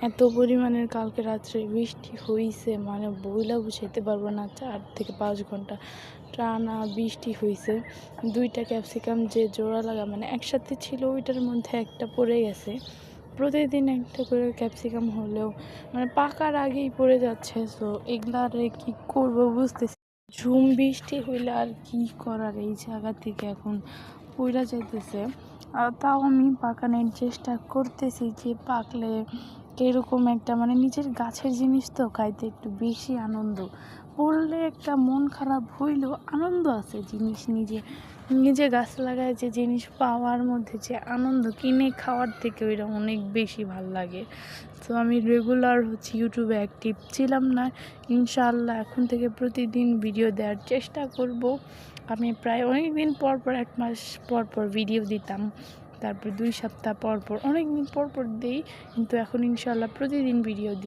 এত পরিমাণের কালকে রাত্রে বৃষ্টি হইছে, মানে বইলা বুঝাইতে পারবো না। 4 থেকে 5 ঘন্টা টানা বৃষ্টি হইছে। 2টা ক্যাপসিকাম যে জোড়া লাগা মানে একসাথে ছিল, ওইটার মধ্যে একটা পড়ে গেছে। প্রতিদিন একটা করে ক্যাপসিকাম হলেও মানে পাকার আগেই পড়ে যাচ্ছে। সো এগুলারে কি করবো বুঝতেছি। ঝুম বৃষ্টি হইলে আর কি করার, এই জায়গা থেকে এখন পইড়া যাইতেছে। আর তাও আমি পাকানোর চেষ্টা করতেছি, যে পাকলে কীরকম একটা মানে নিজের গাছের জিনিস তো খাইতে একটু বেশি আনন্দ। পড়লে একটা মন খারাপ হইলেও আনন্দ আছে, জিনিস নিজে নিজে গাছ লাগায় যে জিনিস পাওয়ার মধ্যে যে আনন্দ, কিনে খাওয়ার থেকে ওইটা অনেক বেশি ভাল লাগে। তো আমি রেগুলার ইউটিউবে অ্যাক্টিভ ছিলাম না। ইনশাআল্লাহ এখন থেকে প্রতিদিন ভিডিও দেওয়ার চেষ্টা করব। আমি প্রায় অনেক দিন পর পর, 1 মাস পর পর ভিডিও দিতাম, তারপর 2 সপ্তাহ পর পর, অনেক দিন পর পর দিই, কিন্তু এখন ইনশাআল্লাহ প্রতিদিন ভিডিও দিই।